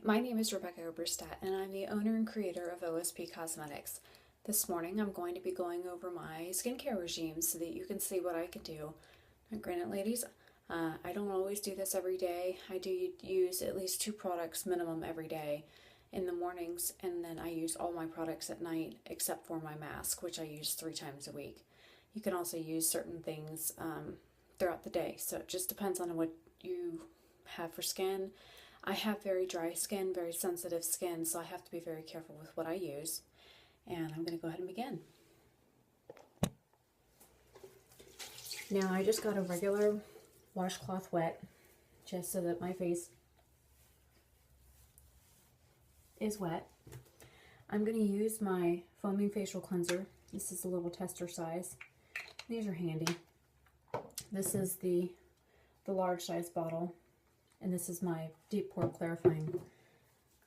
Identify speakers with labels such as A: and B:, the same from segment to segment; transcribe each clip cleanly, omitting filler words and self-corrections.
A: my name is Rebecca Oberstadt, and I'm the owner and creator of OSP Cosmetics. This morning I'm going to be going over my skincare regime so that you can see what I can do. Now, granted, ladies, I don't always do this every day. I do use at least 2 products minimum every day in the mornings, and then I use all my products at night except for my mask, which I use 3 times a week. You can also use certain things throughout the day, so it just depends on what you have for skin. I have very dry skin, very sensitive skin, so I have to be very careful with what I use. And I'm going to go ahead and begin. Now I just got a regular washcloth wet, just so that my face is wet. I'm going to use my foaming facial cleanser. This is a little tester size. These are handy. This is the large size bottle. And this is my deep pore clarifying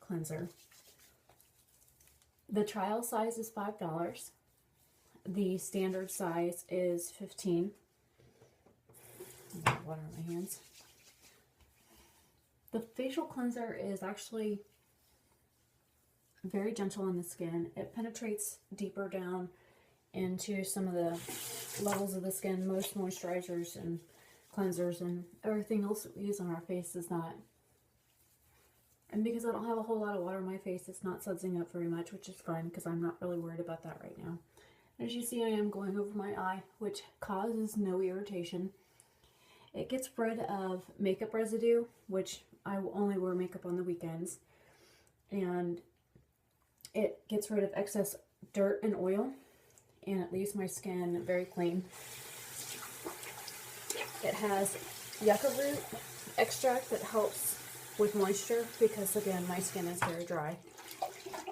A: cleanser. The trial size is $5. The standard size is $15. Water on my hands. The facial cleanser is actually very gentle on the skin. It penetrates deeper down into some of the levels of the skin. Most moisturizers and cleansers and everything else that we use on our face is not. And because I don't have a whole lot of water on my face, it's not sudsing up very much, which is fine because I'm not really worried about that right now. As you see, I am going over my eye, which causes no irritation. It gets rid of makeup residue, which I will only wear makeup on the weekends. And it gets rid of excess dirt and oil, and it leaves my skin very clean. It has yucca root extract that helps with moisture because, again, my skin is very dry.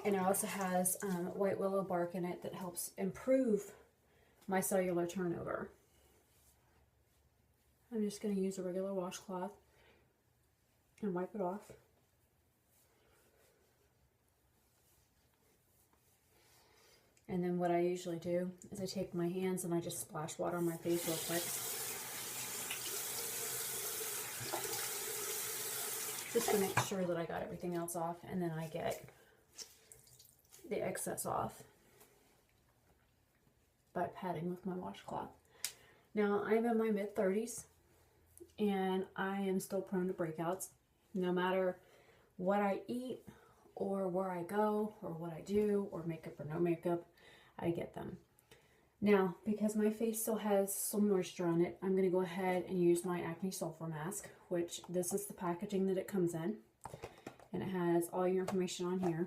A: And it also has white willow bark in it that helps improve my cellular turnover. I'm just going to use a regular washcloth and wipe it off. And then what I usually do is I take my hands and I just splash water on my face real quick. Just to make sure that I got everything else off, and then I get the excess off by patting with my washcloth. Now, I'm in my mid-30s, and I am still prone to breakouts. No matter what I eat, or where I go, or what I do, or makeup or no makeup, I get them. Now, because my face still has some moisture on it, I'm going to go ahead and use my acne sulfur mask, which this is the packaging that it comes in. And it has all your information on here.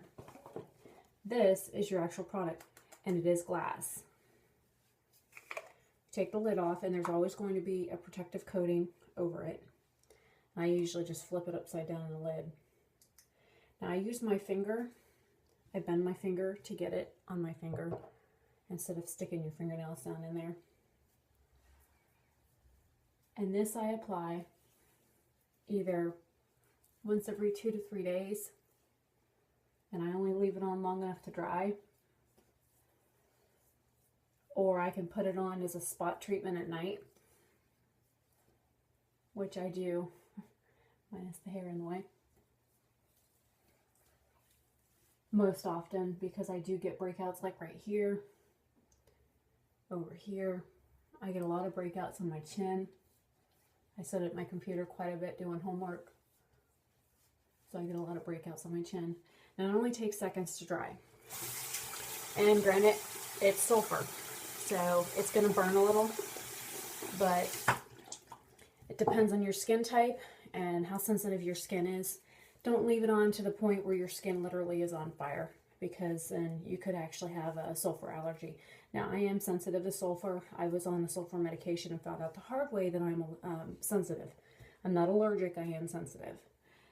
A: This is your actual product, and it is glass. Take the lid off, and there's always going to be a protective coating over it. I usually just flip it upside down in the lid. Now, I use my finger. I bend my finger to get it on my finger, instead of sticking your fingernails down in there. And this I apply either once every 2 to 3 days, and I only leave it on long enough to dry, or I can put it on as a spot treatment at night, which I do, minus the hair in the way, most often, because I do get breakouts like right here, over here. I get a lot of breakouts on my chin. I sit at my computer quite a bit doing homework, so I get a lot of breakouts on my chin. Now, it only takes seconds to dry. And granted, it's sulfur, so it's going to burn a little, but it depends on your skin type and how sensitive your skin is. Don't leave it on to the point where your skin literally is on fire, because then you could actually have a sulfur allergy. Now, I am sensitive to sulfur. I was on the sulfur medication and found out the hard way that I'm sensitive. I'm not allergic, I am sensitive.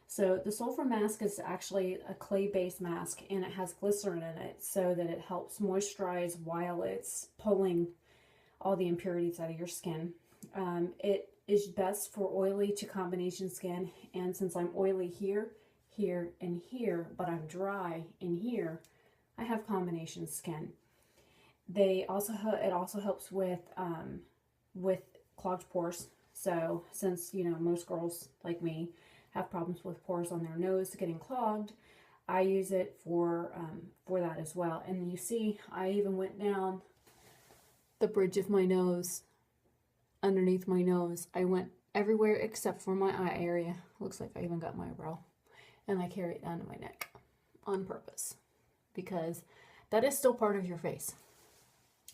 A: So the sulfur mask is actually a clay-based mask, and it has glycerin in it so that it helps moisturize while it's pulling all the impurities out of your skin. It is best for oily to combination skin, and since I'm oily here, here, and here, but I'm dry in here, I have combination skin. It also helps with clogged pores. So since, you know, most girls like me have problems with pores on their nose getting clogged, I use it for that as well. And you see, I even went down the bridge of my nose, underneath my nose. I went everywhere except for my eye area. Looks like I even got my eyebrow. And I carry it down to my neck on purpose, because that is still part of your face.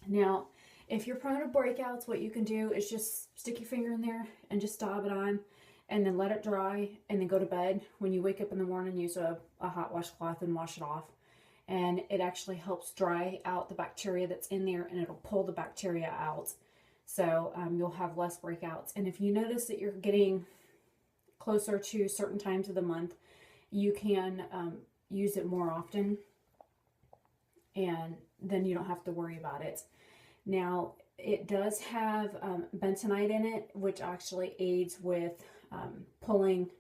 A: Now, if you're prone to breakouts, what you can do is just stick your finger in there and just dab it on, and then let it dry, and then go to bed. When you wake up in the morning, use a hot washcloth and wash it off. And it actually helps dry out the bacteria that's in there, and it'll pull the bacteria out. So you'll have less breakouts. And if you notice that you're getting closer to certain times of the month, you can use it more often, and then you don't have to worry about it. Now, it does have bentonite in it, which actually aids with pulling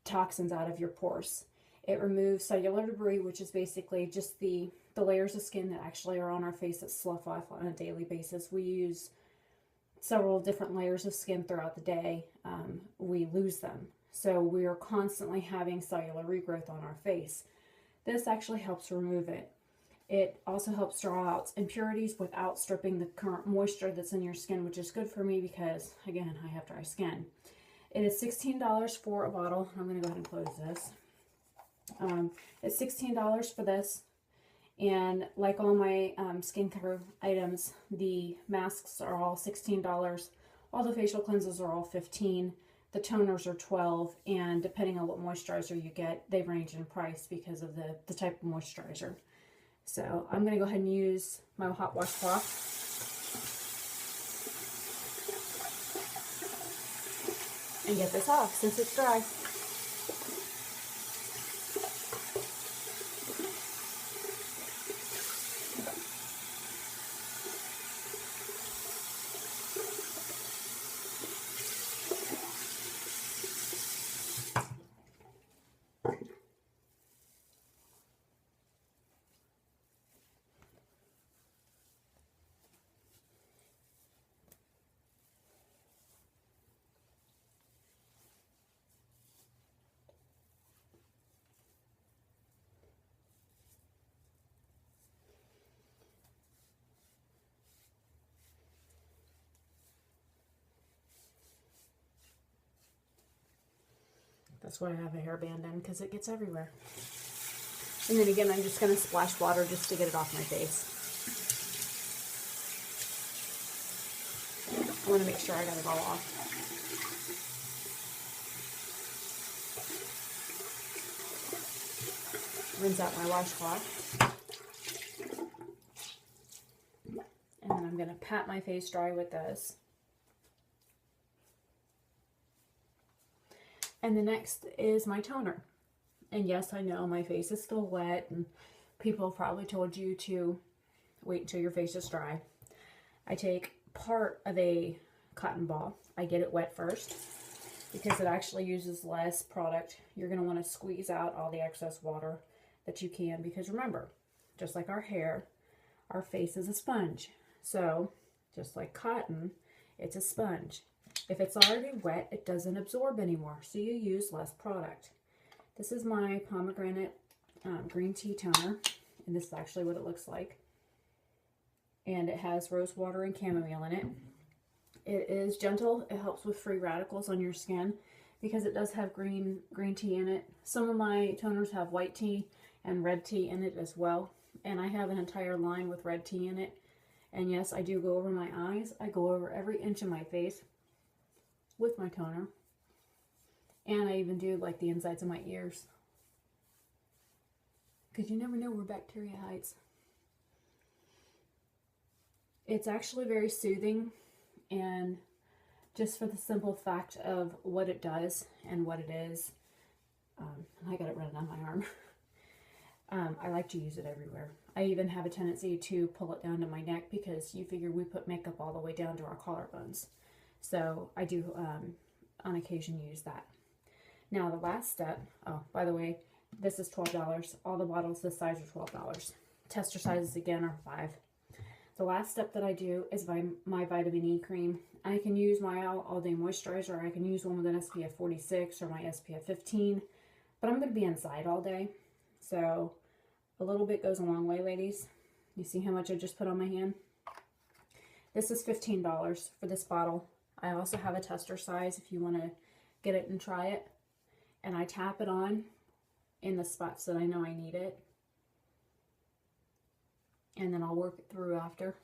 A: toxins out of your pores. It removes cellular debris, which is basically just the layers of skin that actually are on our face that slough off on a daily basis. We use several different layers of skin throughout the day. We lose them. So we are constantly having cellular regrowth on our face. This actually helps remove it. It also helps draw out impurities without stripping the current moisture that's in your skin, which is good for me because, again, I have dry skin. It is $16 for a bottle. I'm going to go ahead and close this. It's $16 for this. And like all my skincare items, the masks are all $16. All the facial cleansers are all $15. The toners are $12. And depending on what moisturizer you get, they range in price because of the type of moisturizer. So I'm going to go ahead and use my hot washcloth. And get this off since it's dry. That's why I have a hairband in, because it gets everywhere. And then again, I'm just going to splash water just to get it off my face. I want to make sure I got it all off. Rinse out my washcloth. And then I'm going to pat my face dry with this. And the next is my toner. And yes, I know my face is still wet, and people have probably told you to wait until your face is dry. I take part of a cotton ball. I get it wet first because it actually uses less product. You're going to want to squeeze out all the excess water that you can, because remember, just like our hair, our face is a sponge. So just like cotton, it's a sponge. If it's already wet, it doesn't absorb anymore, so you use less product. This is my pomegranate green tea toner, and this is actually what it looks like. And it has rose water and chamomile in it. It is gentle. It helps with free radicals on your skin because it does have green tea in it. Some of my toners have white tea and red tea in it as well. And I have an entire line with red tea in it. And yes, I do go over my eyes. I go over every inch of my face with my toner. And I even do like the insides of my ears, because you never know where bacteria hides. It's actually very soothing, and just for the simple fact of what it does and what it is, I got it running on my arm. I like to use it everywhere. I even have a tendency to pull it down to my neck, because you figure we put makeup all the way down to our collarbones. So I do on occasion use that. Now the last step, oh, by the way, this is $12. All the bottles this size are $12. Tester sizes again are $5. The last step that I do is my vitamin E cream. I can use my all day moisturizer. I can use one with an SPF 46 or my SPF 15, but I'm going to be inside all day. So a little bit goes a long way, ladies. You see how much I just put on my hand? This is $15 for this bottle. I also have a tester size if you want to get it and try it. And I tap it on in the spots that I know I need it. And then I'll work it through after.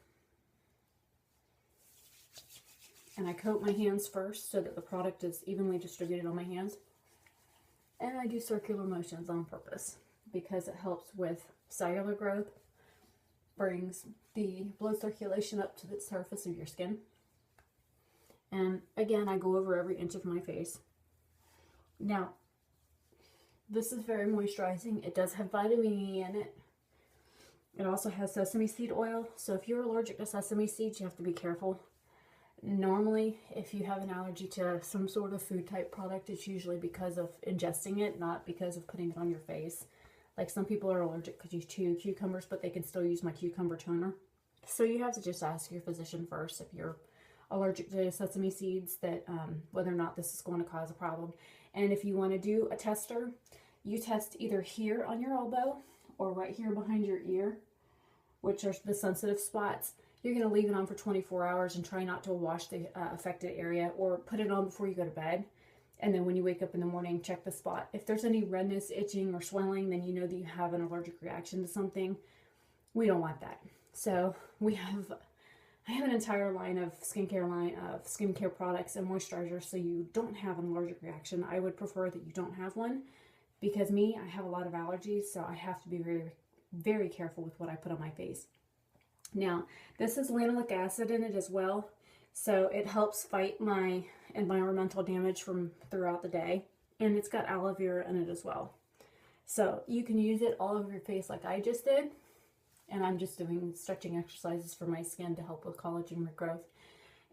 A: And I coat my hands first so that the product is evenly distributed on my hands. And I do circular motions on purpose because it helps with cellular growth, brings the blood circulation up to the surface of your skin. And again, I go over every inch of my face. Now, this is very moisturizing. It does have vitamin E in it. It also has sesame seed oil. So if you're allergic to sesame seeds, you have to be careful. Normally, if you have an allergy to some sort of food type product, it's usually because of ingesting it, not because of putting it on your face. Like some people are allergic because you chew cucumbers, but they can still use my cucumber toner. So you have to just ask your physician first if you're allergic to sesame seeds, that whether or not this is going to cause a problem. And if you want to do a tester, you test either here on your elbow or right here behind your ear, which are the sensitive spots. You're going to leave it on for 24 hours and try not to wash the affected area, or put it on before you go to bed. And then when you wake up in the morning, check the spot. If there's any redness, itching, or swelling, then you know that you have an allergic reaction to something. We don't want that. So I have an entire line of skincare products and moisturizers, so you don't have an allergic reaction. I would prefer that you don't have one, because I have a lot of allergies, so I have to be very, very careful with what I put on my face. Now, this has linoleic acid in it as well, so it helps fight my environmental damage from throughout the day, and it's got aloe vera in it as well. So you can use it all over your face like I just did, and I'm just doing stretching exercises for my skin to help with collagen regrowth.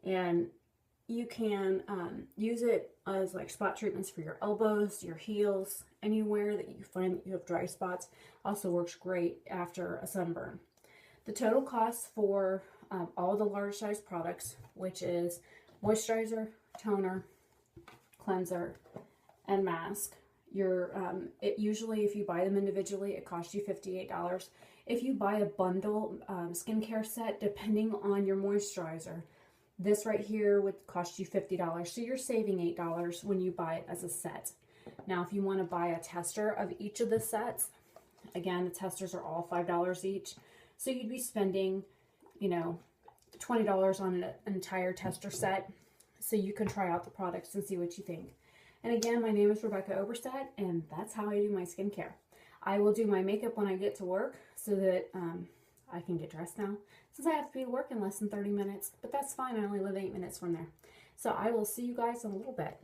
A: And you can use it as like spot treatments for your elbows, your heels, anywhere that you find that you have dry spots. Also works great after a sunburn. The total cost for all the large size products, which is moisturizer, toner, cleanser, and mask, usually if you buy them individually, it costs you $58. If you buy a bundle skincare set, depending on your moisturizer, this right here would cost you $50. So you're saving $8 when you buy it as a set. Now, if you want to buy a tester of each of the sets, again, the testers are all $5 each. So you'd be spending, $20 on an entire tester set, so you can try out the products and see what you think. And again, my name is Rebecca Oberstadt, and that's how I do my skincare. I will do my makeup when I get to work so that I can get dressed now, since I have to be to work in less than 30 minutes, but that's fine. I only live 8 minutes from there. So I will see you guys in a little bit.